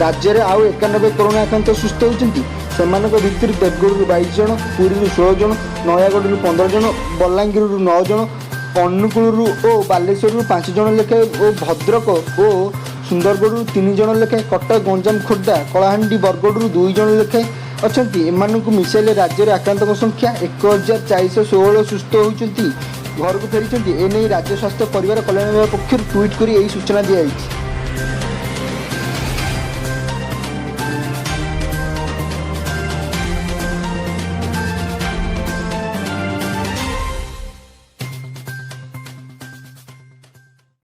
राज्य आउ 91 कोरोना आक्रांत सुस्थ होती भितर देवगढ़ 22 जन, पुरी 16 जन, नयागढ़ 15 जन, बलांगीर 9 जन, अनुगुल और बालेश्वर 5 जन लेखाएं और भद्रक और सुंदरगढ़ 3 जन लेखाएं, कटक गंजाम खोर्धा कलाहांडी बरगढ़ 2 जन लेखाएं अच्छा एमानू मिसाइले राज्य में आक्रांत संख्या 1416 सुस्थ होती घर को फेरी एने राज्य स्वास्थ्य परिवार कल्याण विभाग पक्ष ट्वीट कर सूचना दी।